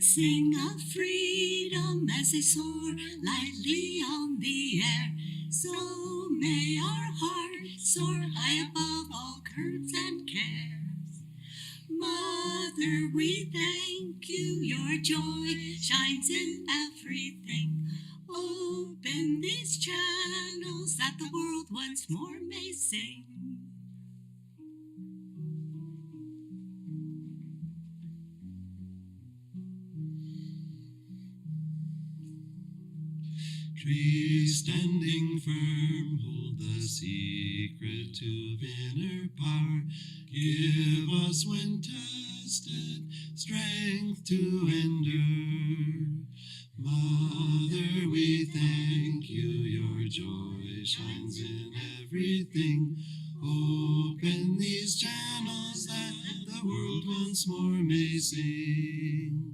sing of freedom as they soar lightly on the air. So may our hearts soar high above all curbs and cares. Mother, we thank you, your joy shines in everything. Open these channels that the world once more may sing. Trees standing firm, hold the secret of inner power. Give us, when tested, strength to endure. Mother, we thank you, your joy shines in everything. Open these channels that the world once more may sing.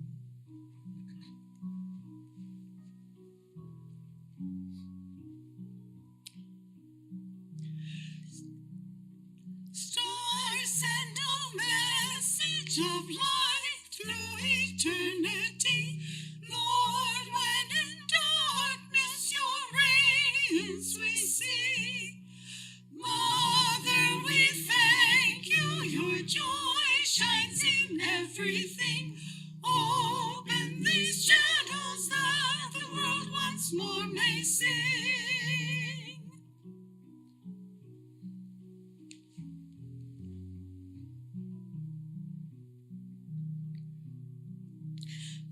Of light through eternity, Lord, when in darkness your rays we see. Mother, we thank you, your joy shines in everything. Open these channels that the world once more may sing.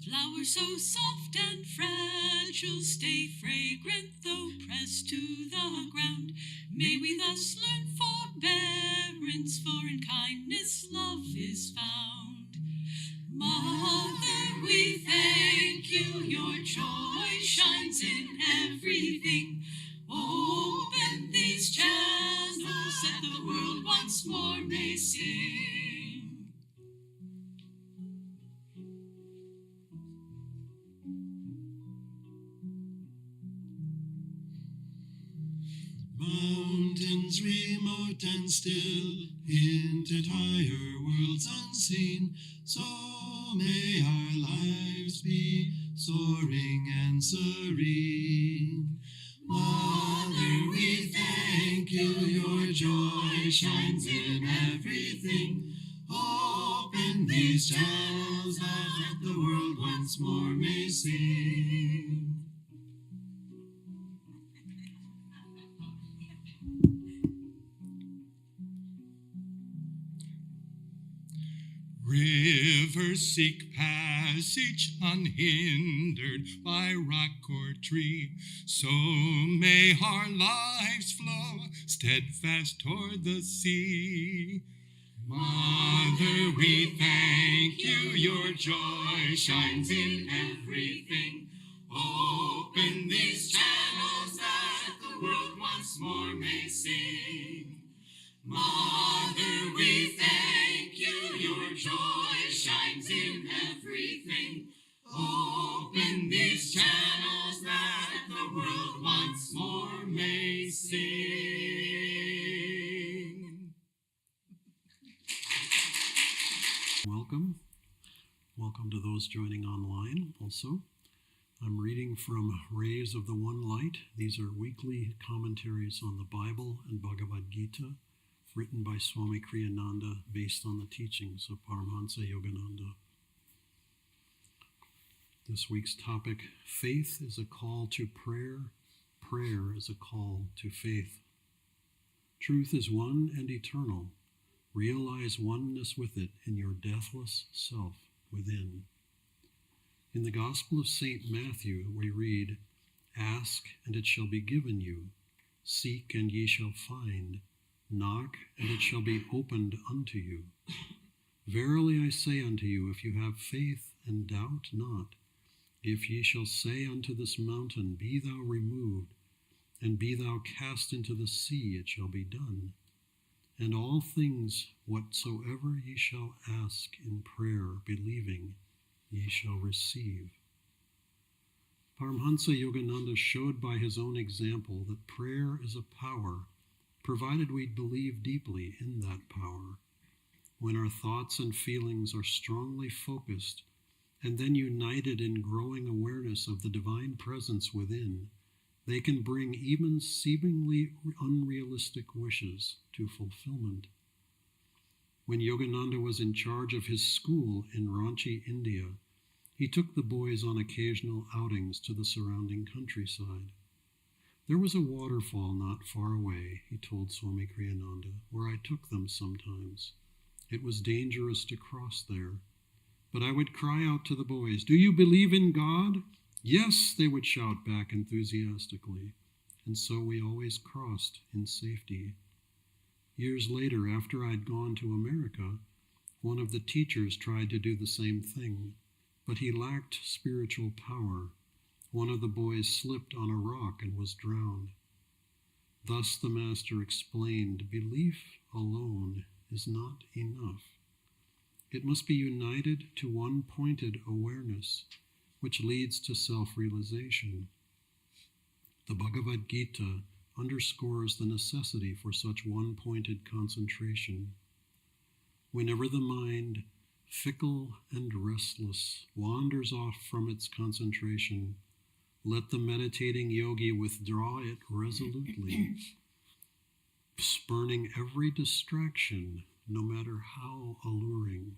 Flowers so soft and fragile stay fragrant though pressed to the ground. May we thus learn forbearance, for in kindness love is found. Mother, we thank you, your joy shines in everything. Open these channels that the world once more may sing. Mountains remote and still hint at higher worlds unseen. So may our lives be soaring and serene. Mother, we thank you, your joy shines in everything. Open these channels that the world once more may sing. Rivers seek passage unhindered by rock or tree. So may our lives flow steadfast toward the sea. Mother, we thank you, your joy shines in everything. Open these channels that the world once more may sing. Mother, we thank you, your joy shines in everything. Open these channels that the world once more may sing. Welcome to those joining online also. I'm reading from Rays of the One Light. These are weekly commentaries on the Bible and Bhagavad Gita, written by Swami Kriya-yoga, based on the teachings of Paramhansa Yogananda. This week's topic: faith is a call to prayer, prayer is a call to faith. Truth is one and eternal. Realize oneness with it in your deathless self within. In the Gospel of St. Matthew, we read, "Ask, and it shall be given you. Seek, and ye shall find. Knock, and it shall be opened unto you. Verily I say unto you, if you have faith and doubt not, if ye shall say unto this mountain, Be thou removed, and be thou cast into the sea, it shall be done. And all things whatsoever ye shall ask in prayer, believing, ye shall receive." Paramhansa Yogananda showed by his own example that prayer is a power, provided we believe deeply in that power. When our thoughts and feelings are strongly focused and then united in growing awareness of the divine presence within, they can bring even seemingly unrealistic wishes to fulfillment. When Yogananda was in charge of his school in Ranchi, India, he took the boys on occasional outings to the surrounding countryside. There was a waterfall not far away, he told Swami Kriyananda, where I took them sometimes. It was dangerous to cross there, but I would cry out to the boys, "Do you believe in God?" "Yes," they would shout back enthusiastically, and so we always crossed in safety. Years later, after I'd gone to America, one of the teachers tried to do the same thing, but he lacked spiritual power. One of the boys slipped on a rock and was drowned. Thus the master explained, belief alone is not enough. It must be united to one pointed awareness, which leads to self-realization. The Bhagavad Gita underscores the necessity for such one-pointed concentration. Whenever the mind, fickle and restless, wanders off from its concentration, let the meditating yogi withdraw it resolutely, spurning every distraction, no matter how alluring,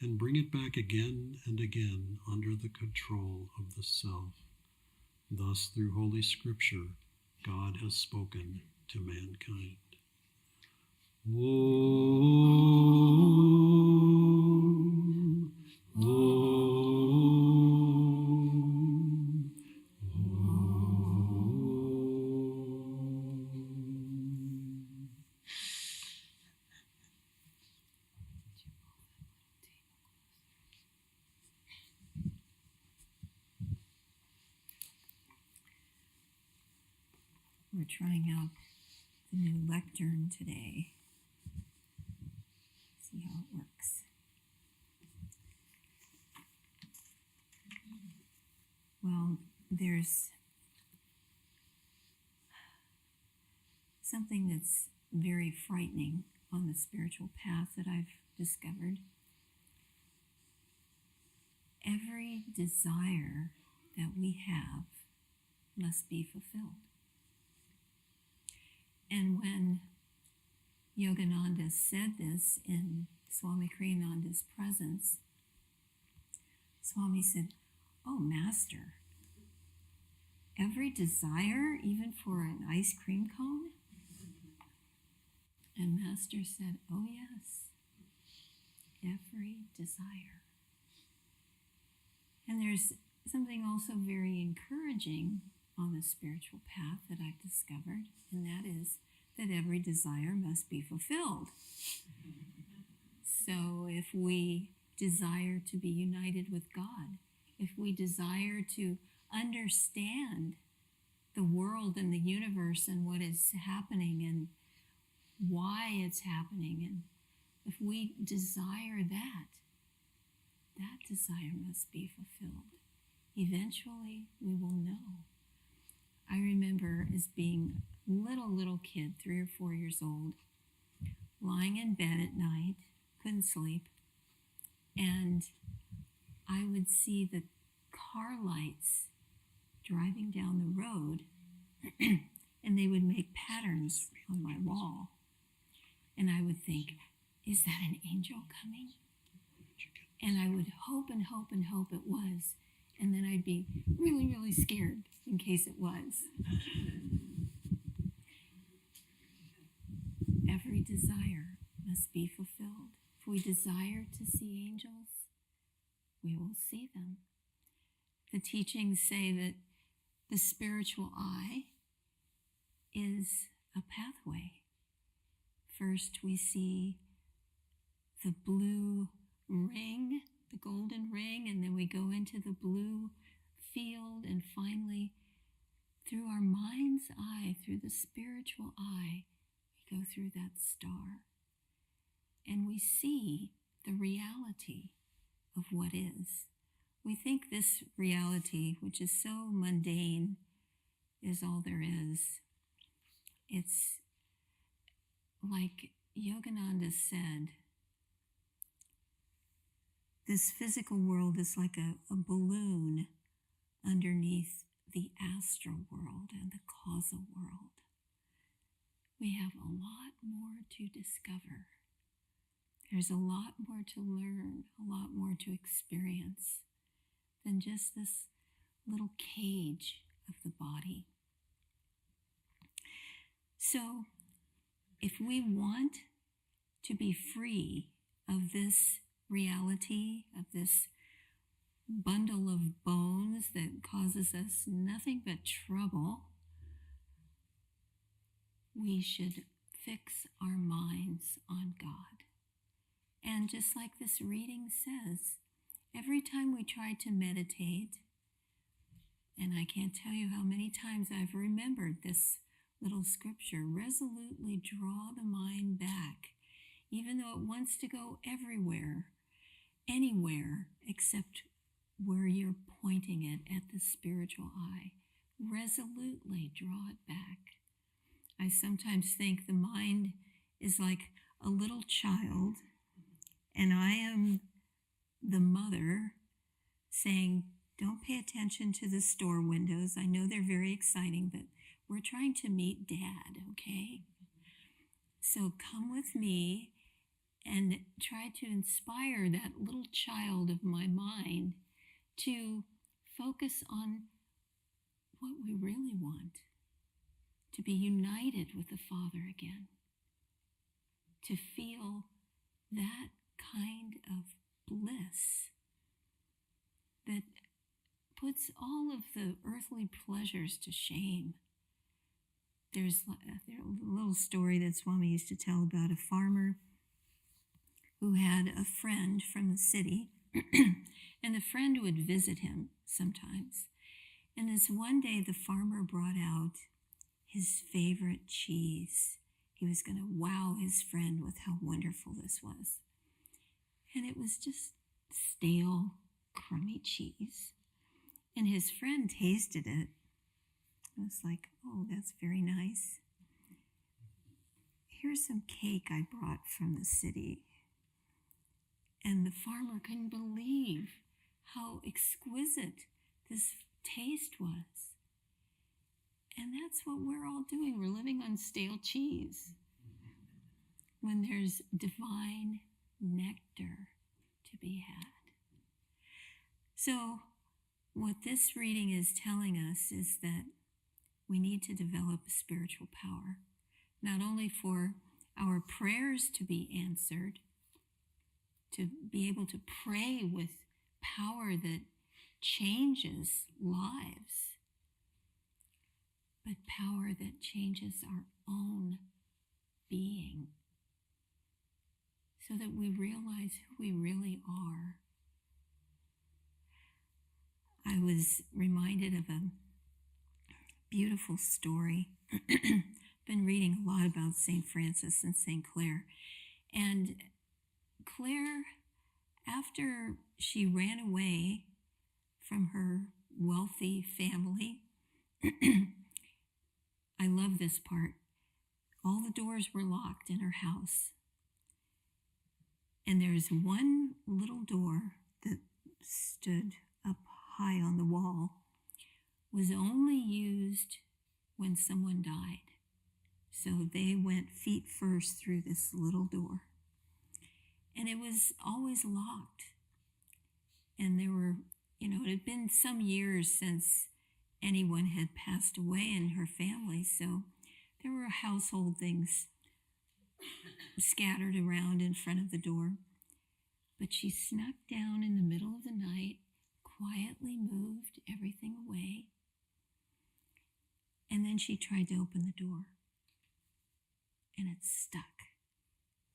and bring it back again and again under the control of the self. Thus, through Holy Scripture, God has spoken to mankind. Om, Om, Om. We're trying out the new lectern today. See how it works. Well, there's something that's very frightening on the spiritual path that I've discovered. Every desire that we have must be fulfilled. And when Yogananda said this in Swami Kriyananda's presence, Swami said, "Oh, Master, every desire, even for an ice cream cone?" And Master said, "Oh, yes, every desire." And there's something also very encouraging on the spiritual path that I've discovered, and that is that every desire must be fulfilled. So if we desire to be united with God, if we desire to understand the world and the universe and what is happening and why it's happening, and if we desire that, that desire must be fulfilled. Eventually, we will know. I remember as being a little kid, 3 or 4 years old, lying in bed at night, couldn't sleep, and I would see the car lights driving down the road, and they would make patterns on my wall. And I would think, is that an angel coming? And I would hope and hope and hope it was. And then I'd be really scared in case it was. Every desire must be fulfilled. If we desire to see angels, we will see them. The teachings say that the spiritual eye is a pathway. First, we see the blue ring, the golden ring, and then we go into the blue field, and finally, through our mind's eye, through the spiritual eye, we go through that star. And we see the reality of what is. We think this reality, which is so mundane, is all there is. It's like Yogananda said, this physical world is like a balloon underneath the astral world and the causal world. We have a lot more to discover. There's a lot more to learn, a lot more to experience than just this little cage of the body. So, if we want to be free of this reality, of this bundle of bones that causes us nothing but trouble, we should fix our minds on God. And just like this reading says, every time we try to meditate, and I can't tell you how many times I've remembered this little scripture, resolutely draw the mind back, even though it wants to go everywhere, anywhere, except where you're pointing it at the spiritual eye. Resolutely draw it back. I sometimes think the mind is like a little child, and I am the mother saying, don't pay attention to the store windows. I know they're very exciting, but we're trying to meet Dad, okay? So come with me and try to inspire that little child of my mind to focus on what we really want, to be united with the Father again, to feel that kind of bliss that puts all of the earthly pleasures to shame. There's a little story that Swami used to tell about a farmer who had a friend from the city, and the friend would visit him sometimes. And this one day, the farmer brought out his favorite cheese. He was going to wow his friend with how wonderful this was. And it was just stale, crummy cheese. And his friend tasted it. It was like, oh, that's very nice. Here's some cake I brought from the city. And the farmer couldn't believe how exquisite this taste was. And that's what we're all doing. We're living on stale cheese when there's divine nectar to be had. So what this reading is telling us is that we need to develop spiritual power, not only for our prayers to be answered, to be able to pray with power that changes lives, but power that changes our own being, so that we realize who we really are. I was reminded of a beautiful story. Been reading a lot about St. Francis and St. Clare. And Clare, after she ran away from her wealthy family, I love this part. All the doors were locked in her house. And there's one little door that stood up high on the wall, was only used when someone died. So they went feet first through this little door. And it was always locked. And there were, it had been some years since anyone had passed away in her family, so there were household things scattered around in front of the door. But she snuck down in the middle of the night, quietly moved everything away, and then she tried to open the door, and it stuck.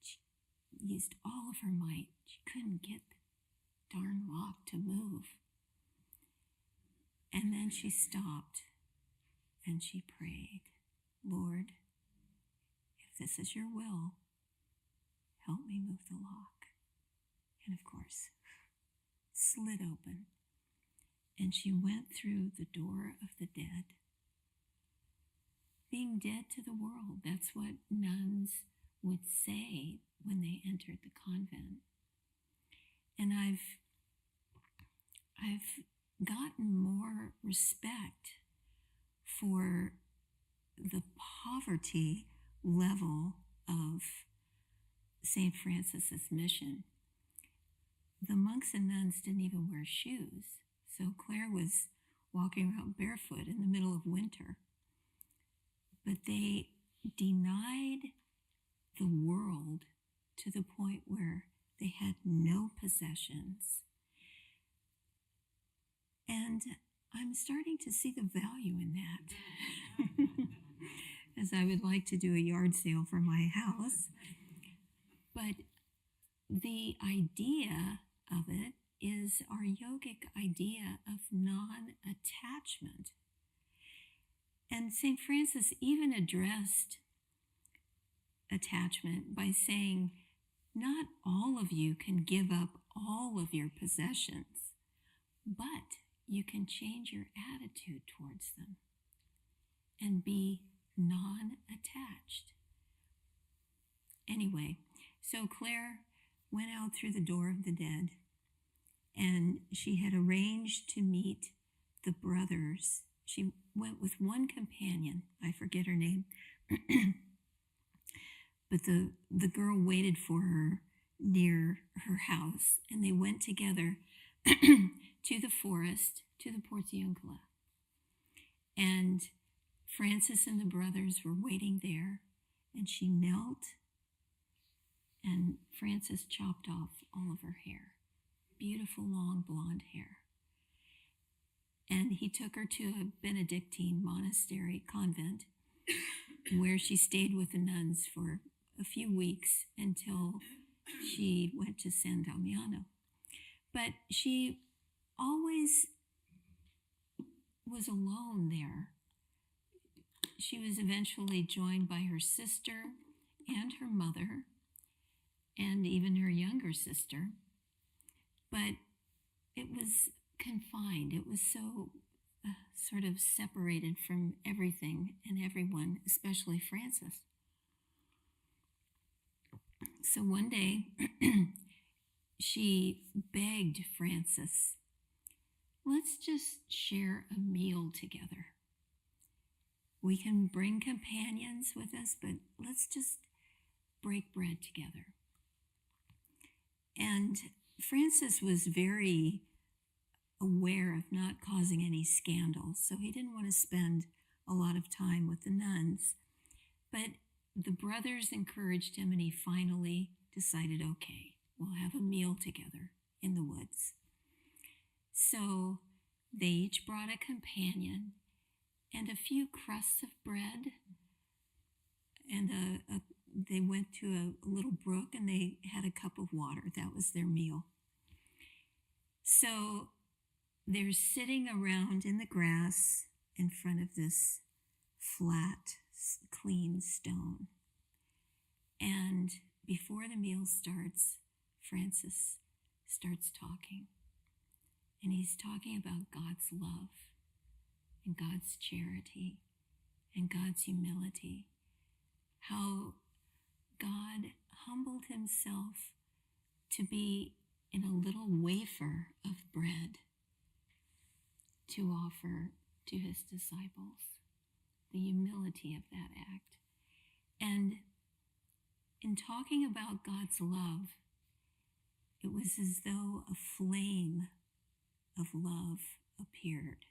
She used all of her might. She couldn't get the darn lock to move. And then she stopped, and she prayed, Lord, if this is your will, help me move the lock. And of course, slid open, and she went through the door of the dead. Being dead to the world, that's what nuns would say when they entered the convent. And I've respect for the poverty level of St. Francis's mission. The monks and nuns didn't even wear shoes, so Claire was walking around barefoot in the middle of winter. But they denied the world to the point where they had no possessions. And I'm starting to see the value in that, as I would like to do a yard sale for my house. But the idea of it is our yogic idea of non-attachment. And St. Francis even addressed attachment by saying, not all of you can give up all of your possessions, but you can change your attitude towards them and be non-attached. Anyway, so Claire went out through the door of the dead, and she had arranged to meet the brothers. She went with one companion, I forget her name, but the girl waited for her near her house, and they went together to the forest, to the Portiuncula. And Francis and the brothers were waiting there, and she knelt, and Francis chopped off all of her hair, beautiful long blonde hair. And he took her to a Benedictine monastery convent where she stayed with the nuns for a few weeks until she went to San Damiano. But she always was alone there. She was eventually joined by her sister and her mother and even her younger sister. But it was confined. It was so sort of separated from everything and everyone, especially Francis. So one day, she begged Francis, let's just share a meal together. We can bring companions with us, but let's just break bread together. And Francis was very aware of not causing any scandal, so he didn't want to spend a lot of time with the nuns. But the brothers encouraged him, and he finally decided, okay, we'll have a meal together in the woods. So they each brought a companion and a few crusts of bread, and they went to a little brook, and they had a cup of water. That was their meal. So they're sitting around in the grass in front of this flat, clean stone. And before the meal starts, Francis starts talking. And he's talking about God's love and God's charity and God's humility. How God humbled himself to be in a little wafer of bread to offer to his disciples. The humility of that act. And in talking about God's love, it was as though a flame of love appeared.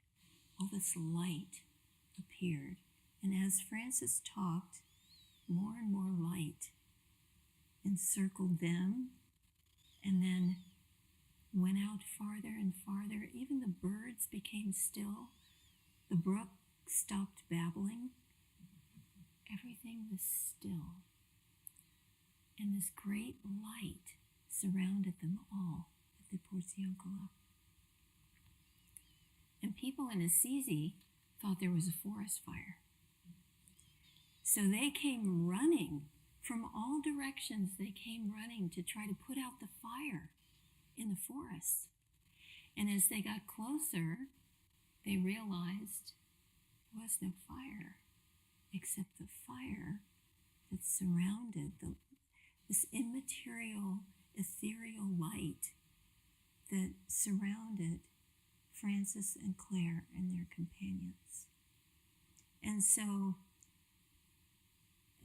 All this light appeared. And as Francis talked, more and more light encircled them, and then went out farther and farther. Even the birds became still. The brook stopped babbling. Everything was still. And this great light surrounded them all at the Portiuncula. And people in Assisi thought there was a forest fire. So they came running from all directions. They came running to try to put out the fire in the forest. And as they got closer, they realized there was no fire except the fire that surrounded this immaterial, ethereal light that surrounded Francis and Claire and their companions. And so,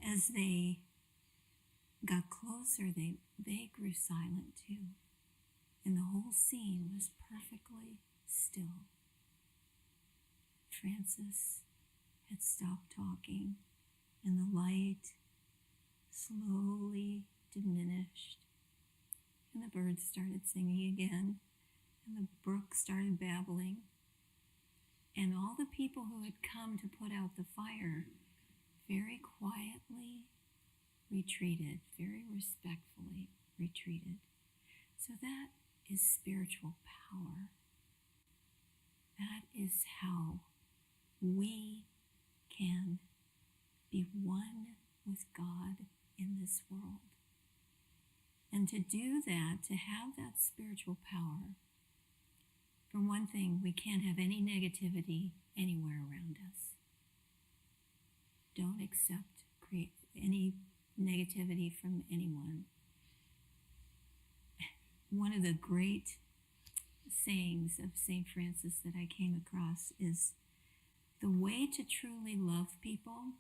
as they got closer, they grew silent too. And the whole scene was perfectly still. Francis had stopped talking, and the light slowly diminished. And the birds started singing again, and the brook started babbling. And all the people who had come to put out the fire very quietly retreated, very respectfully retreated. So that is spiritual power. That is how we can be one with God in this world. And to do that, to have that spiritual power, for one thing, we can't have any negativity anywhere around us. Don't create any negativity from anyone. One of the great sayings of St. Francis that I came across is, the way to truly love people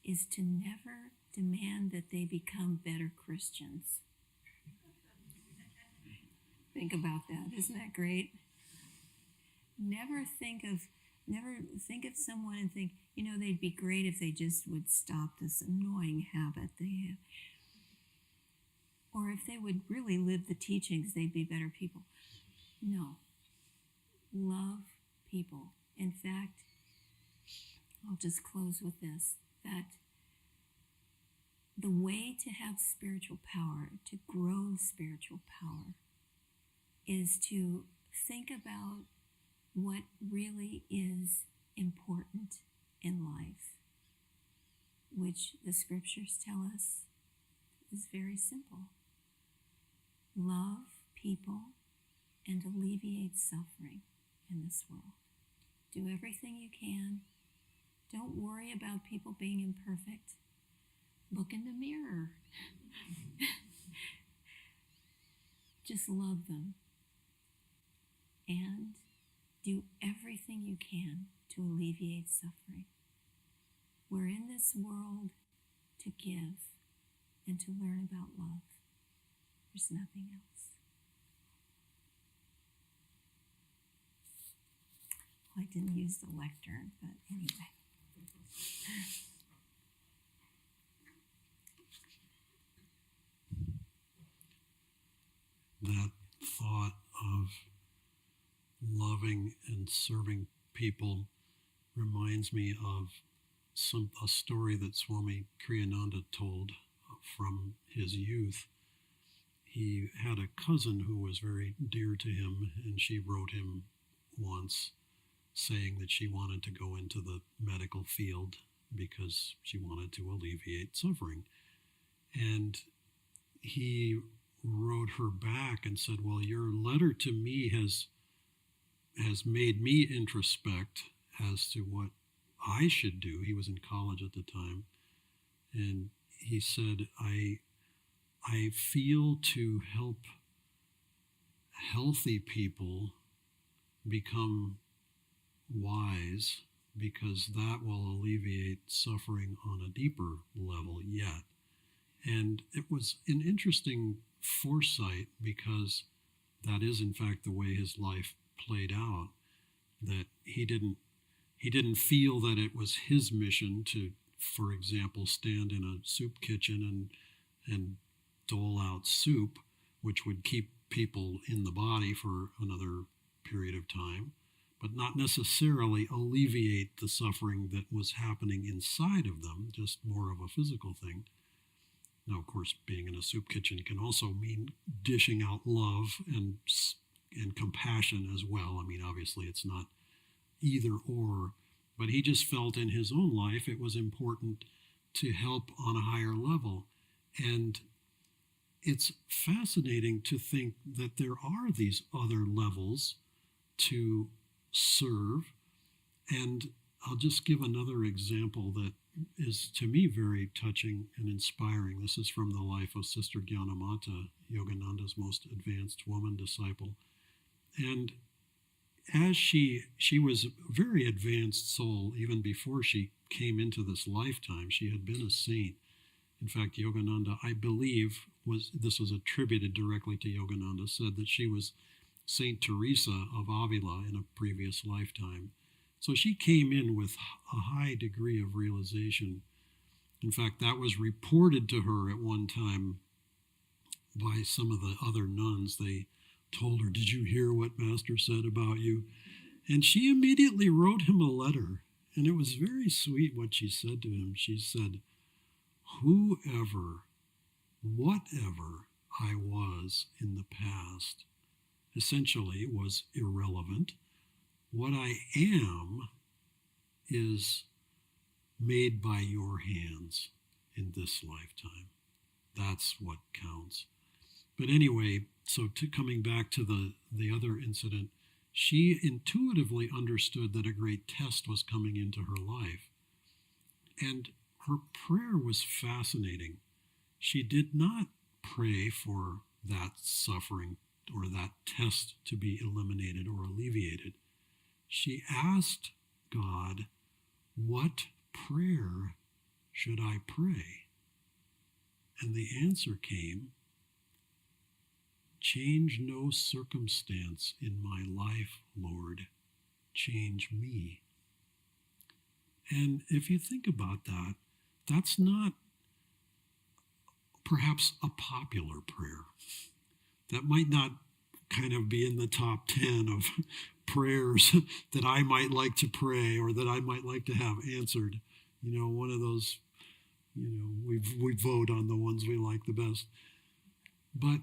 is to never demand that they become better Christians. Think about that. Isn't that great? Never think of someone and think, they'd be great if they just would stop this annoying habit they have. Or if they would really live the teachings, they'd be better people. No. Love people. In fact, I'll just close with this, that the way to have spiritual power, to grow spiritual power, is to think about what really is important in life, which the scriptures tell us is very simple. Love people and alleviate suffering in this world. Do everything you can. Don't worry about people being imperfect. Look in the mirror. Just love them. And do everything you can to alleviate suffering. We're in this world to give and to learn about love. There's nothing else. Well, I didn't use the lectern, but anyway. That thought of loving and serving people reminds me of a story that Swami Kriya-yoga told from his youth. He had a cousin who was very dear to him, and she wrote him once saying that she wanted to go into the medical field because she wanted to alleviate suffering. And he wrote her back and said, well, your letter to me has made me introspect as to what I should do. He was in college at the time. And he said, I feel to help healthy people become wise, because that will alleviate suffering on a deeper level yet. And it was an interesting foresight, because that is in fact the way his life played out, that he didn't feel that it was his mission to, for example, stand in a soup kitchen and dole out soup, which would keep people in the body for another period of time, but not necessarily alleviate the suffering that was happening inside of them, just more of a physical thing. Now, of course, being in a soup kitchen can also mean dishing out love and compassion as well. I mean, obviously it's not either or, but he just felt in his own life it was important to help on a higher level. And it's fascinating to think that there are these other levels to serve. And I'll just give another example that is to me very touching and inspiring. This is from the life of Sister Gyanamata, Yogananda's most advanced woman disciple. And as she was a very advanced soul even before she came into this lifetime. She had been a saint. In fact, Yogananda, I believe, this was attributed directly to Yogananda, said that she was Saint Teresa of Avila in a previous lifetime. So she came in with a high degree of realization. In fact, that was reported to her at one time by some of the other nuns. They told her, "Did you hear what Master said about you?" And she immediately wrote him a letter. And it was very sweet what she said to him. She said, "Whoever, whatever I was in the past, essentially was irrelevant. What I am is made by your hands in this lifetime. That's what counts." But anyway, so coming back to the other incident, she intuitively understood that a great test was coming into her life. And her prayer was fascinating. She did not pray for that suffering or that test to be eliminated or alleviated. She asked God, "What prayer should I pray?" And the answer came, "Change no circumstance in my life, Lord. Change me." And if you think about that, that's not perhaps a popular prayer. That might not kind of be in the top 10 of prayers that I might like to pray or that I might like to have answered. One of those, we vote on the ones we like the best. But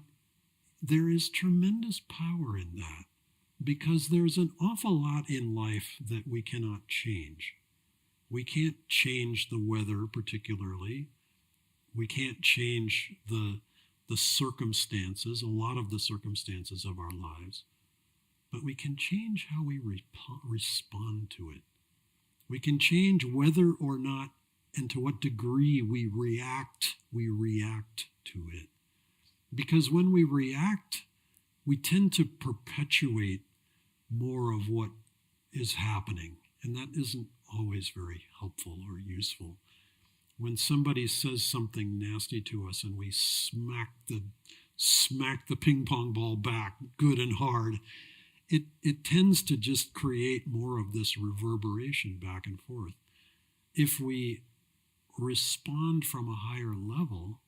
there is tremendous power in that, because there's an awful lot in life that we cannot change. We can't change the weather particularly. We can't change the circumstances, a lot of the circumstances of our lives. But we can change how we respond to it. We can change whether or not and to what degree we react to it. Because when we react, we tend to perpetuate more of what is happening. And that isn't always very helpful or useful. When somebody says something nasty to us and we smack the ping pong ball back good and hard, it tends to just create more of this reverberation back and forth. If we respond from a higher level,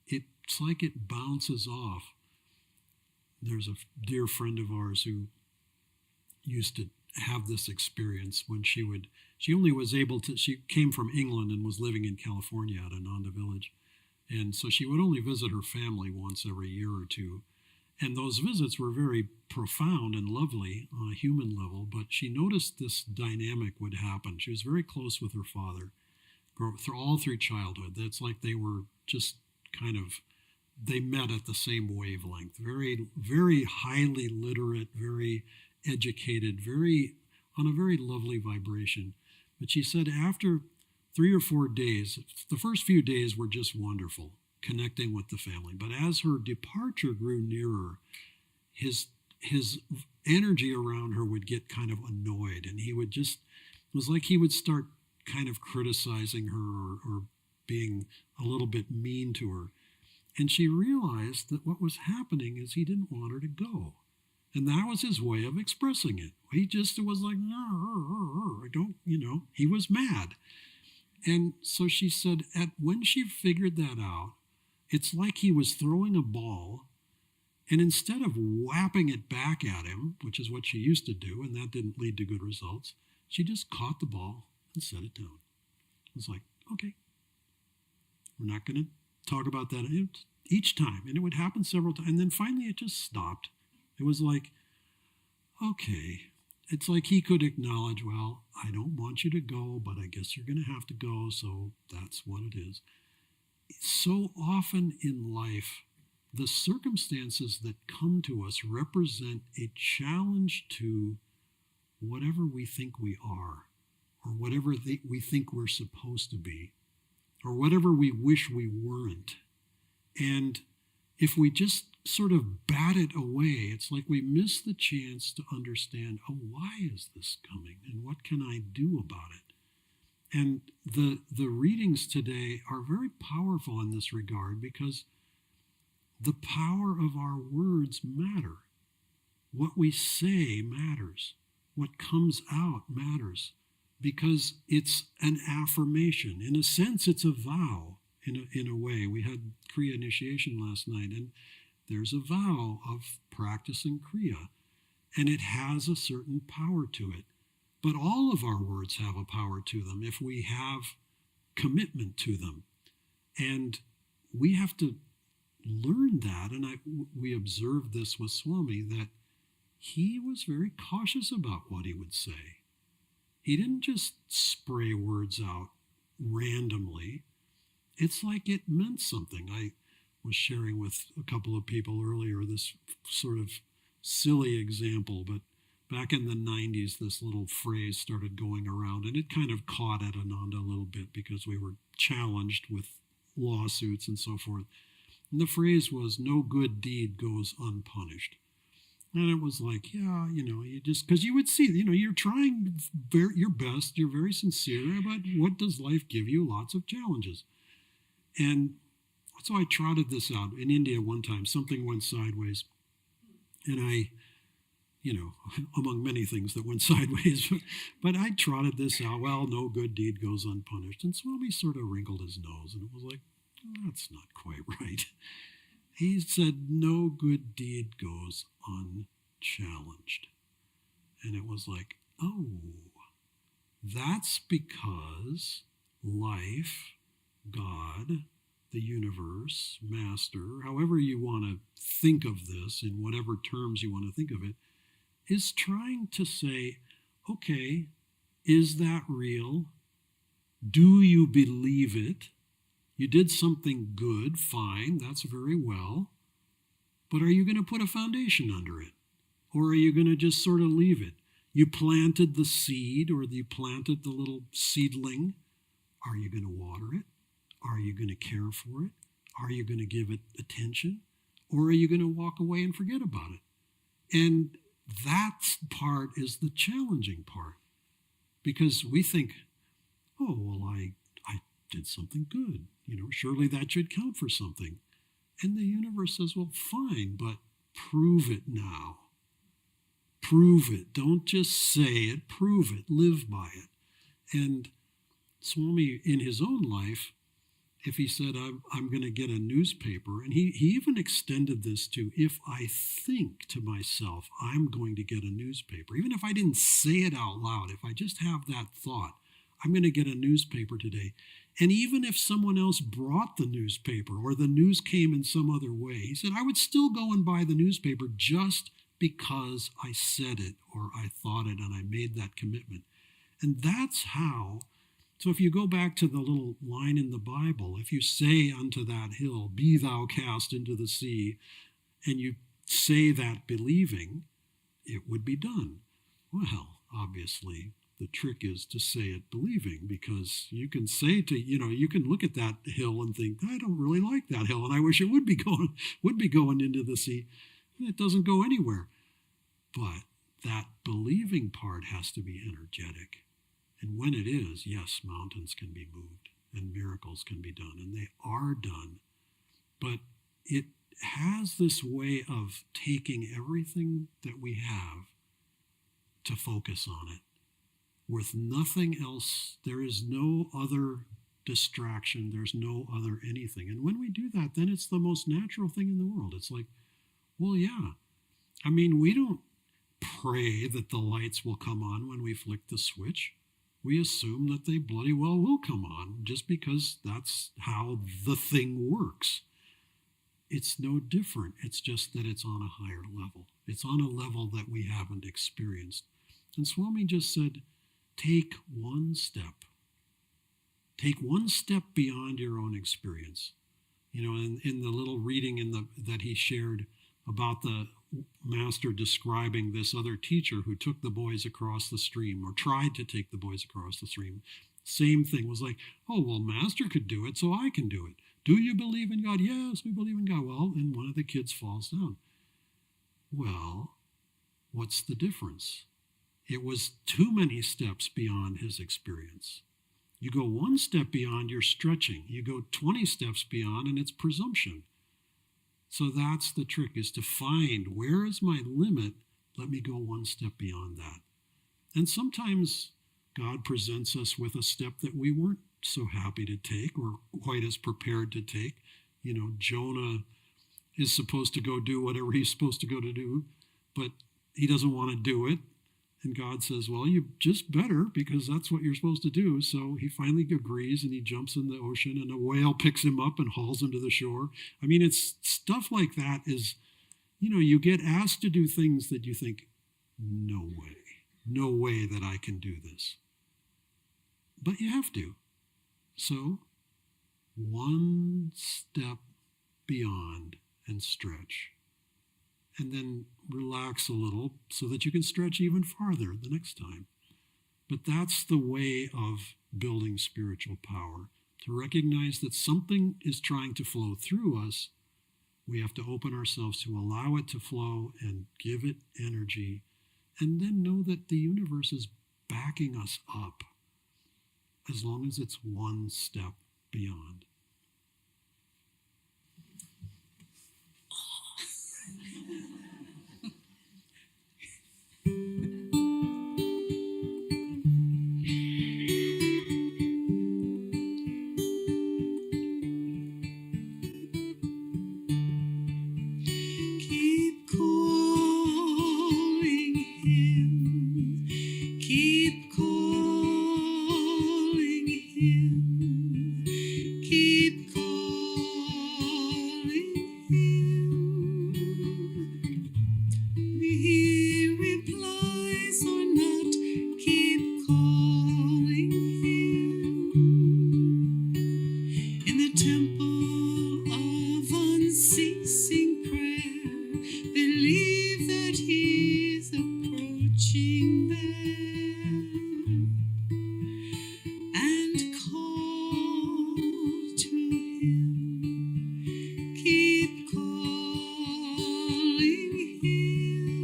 it's like it bounces off. There's a dear friend of ours who used to have this experience when she came from England and was living in California at Ananda Village. And so she would only visit her family once every year or two. And those visits were very profound and lovely on a human level, but she noticed this dynamic would happen. She was very close with her father all through childhood. That's like they were just they met at the same wavelength. Very, very highly literate, very educated, on a very lovely vibration. But she said after 3 or 4 days, the first few days were just wonderful, connecting with the family. But as her departure grew nearer, his energy around her would get kind of annoyed, and it was like he would start kind of criticizing her or being a little bit mean to her. And she realized that what was happening is he didn't want her to go. And that was his way of expressing it. He just was like, he was mad. And so she said, when she figured that out, it's like he was throwing a ball, and instead of whapping it back at him, which is what she used to do, and that didn't lead to good results, she just caught the ball and set it down. It was like, okay, we're not going to talk about that each time. And it would happen several times. And then finally it just stopped. It was like, okay. It's like he could acknowledge, well, I don't want you to go, but I guess you're going to have to go, so that's what it is. So often in life, the circumstances that come to us represent a challenge to whatever we think we are, or whatever we think we're supposed to be, or whatever we wish we weren't. And if we just sort of bat it away. It's like we miss the chance to understand, oh, why is this coming? And what can I do about it? And the readings today are very powerful in this regard because the power of our words matter. What we say matters. What comes out matters because it's an affirmation. In a sense, it's a vow in a way. We had Kriya initiation last night, and there's a vow of practicing Kriya, and it has a certain power to it. But all of our words have a power to them if we have commitment to them. And we have to learn that. And we observed this with Swami, that he was very cautious about what he would say. He didn't just spray words out randomly. It's like it meant something. I was sharing with a couple of people earlier this sort of silly example, but back in the 90s, this little phrase started going around, and it kind of caught at Ananda a little bit because we were challenged with lawsuits and so forth. And the phrase was, no good deed goes unpunished. And it was like, yeah, you just, because you would see, you're trying your best, you're very sincere, but what does life give you? Lots of challenges. And so I trotted this out. In India one time, something went sideways. And I, among many things that went sideways, but I trotted this out. Well, no good deed goes unpunished. And Swami sort of wrinkled his nose, and it was like, that's not quite right. He said, no good deed goes unchallenged. And it was like, oh, that's because life, God, the universe, master, however you want to think of this, in whatever terms you want to think of it, is trying to say, okay, is that real? Do you believe it? You did something good, fine, that's very well. But are you going to put a foundation under it? Or are you going to just sort of leave it? You planted the seed, or you planted the little seedling. Are you going to water it? Are you going to care for it? Are you going to give it attention? Or are you going to walk away and forget about it? And that part is the challenging part. Because we think, oh, well, I did something good. Surely that should count for something. And the universe says, well, fine, but prove it now. Prove it. Don't just say it, prove it, live by it. And Swami, in his own life, if he said, I'm going to get a newspaper, and he even extended this to, if I think to myself, I'm going to get a newspaper, even if I didn't say it out loud, if I just have that thought, I'm going to get a newspaper today. And even if someone else brought the newspaper or the news came in some other way, he said, I would still go and buy the newspaper just because I said it or I thought it and I made that commitment. And that's how, so if you go back to the little line in the Bible, if you say unto that hill, be thou cast into the sea, and you say that believing, it would be done. Well, obviously, the trick is to say it believing, because you can say you can look at that hill and think, I don't really like that hill, and I wish it would be going into the sea. And it doesn't go anywhere. But that believing part has to be energetic. And when it is, yes, mountains can be moved and miracles can be done, and they are done. But it has this way of taking everything that we have to focus on it. With nothing else, there is no other distraction, there's no other anything. And when we do that, then it's the most natural thing in the world. It's like, well, yeah. I mean, we don't pray that the lights will come on when we flick the switch. We assume that they bloody well will come on just because that's how the thing works. It's no different. It's just that it's on a higher level. It's on a level that we haven't experienced. And Swami just said, take one step. Take one step beyond your own experience. In the little reading that he shared about the master describing this other teacher who took the boys across the stream, or tried to take the boys across the stream. Same thing, was like, oh, well, master could do it, so I can do it. Do you believe in God? Yes, we believe in God. Well, and one of the kids falls down. Well, what's the difference? It was too many steps beyond his experience. You go one step beyond, you're stretching. You go 20 steps beyond, and it's presumption. So that's the trick, is to find, where is my limit? Let me go one step beyond that. And sometimes God presents us with a step that we weren't so happy to take or quite as prepared to take. You know, Jonah is supposed to go do whatever he's supposed to go to do, but he doesn't want to do it. And God says, well, you just better, because that's what you're supposed to do. So he finally agrees, and he jumps in the ocean, and a whale picks him up and hauls him to the shore. I mean, it's stuff like that is, you know, you get asked to do things that you think, no way that I can do this. But you have to. So, one step beyond and stretch. And then relax a little so that you can stretch even farther the next time. But that's the way of building spiritual power. To recognize that something is trying to flow through us, we have to open ourselves to allow it to flow and give it energy, and then know that the universe is backing us up as long as it's one step beyond. Keep calling him. Keep calling him. Keep calling him. He replies or not. Keep calling him. In the temple of unceasing prayer, believe that he's approaching there, and call to him. Keep calling him.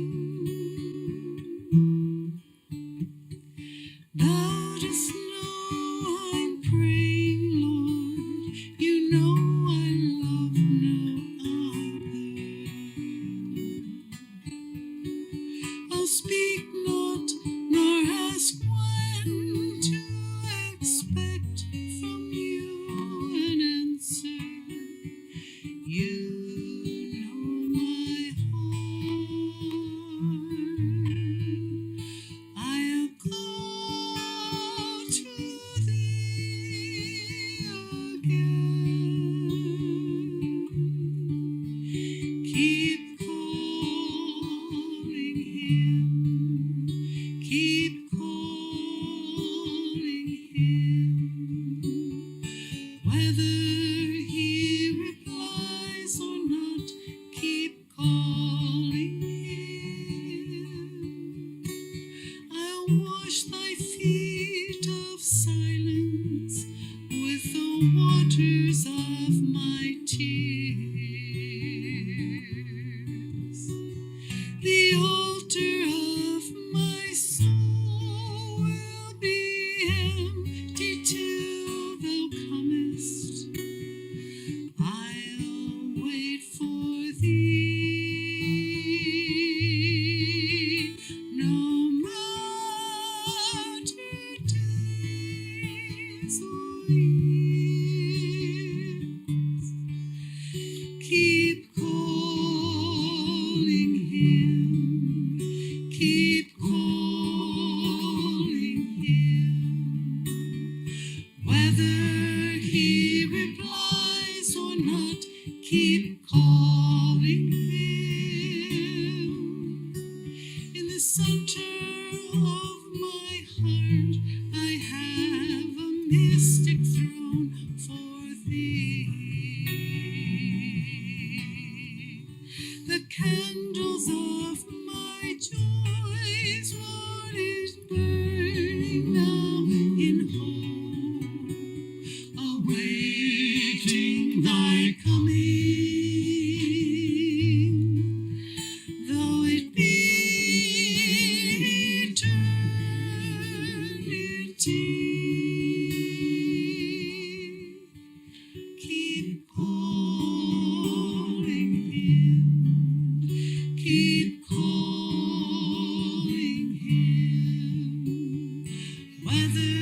Thou dost know I'm praying, Lord. You know I love no other. I'll speak not, nor ask when to expect from you an answer. You know my heart. I'll call to thee again. Keep calling him. Keep calling him. Whether he replies or not, keep calling him. I'll wash thy feet of silence with the waters of my tears. The altar of my soul will be empty till thou comest. I'll wait for thee, no matter days or years. Keep calling him. Keep calling him. Whether he replies or not, keep calling him. In the center of my heart, I have a mystic throne for thee. The candles of my joys, what is burning now in hope, awaiting thy my coming, though it be eternity. Keep calling him, keep calling him, whether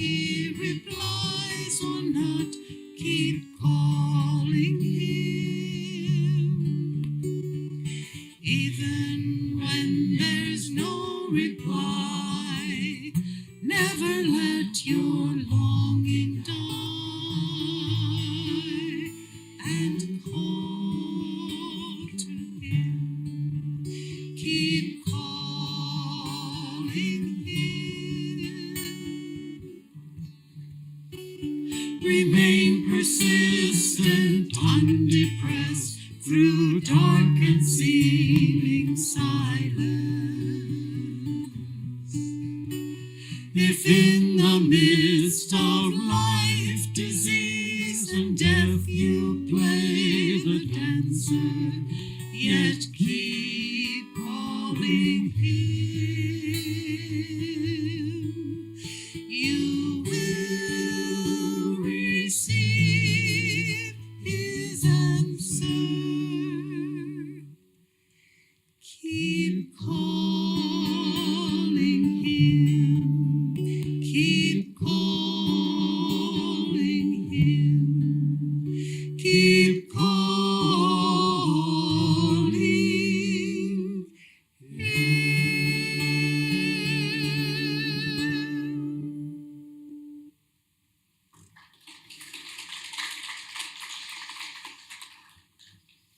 he replies or not, keep calling him. Even when there's no reply, never let your longing die, and call to him, keep calling him. Remain persistent, undepressed, through dark and seeming silence. If in the midst of life, disease, and death you play the dancer, yet keep calling him, you will receive his answer. Keep calling him, keep calling him, keep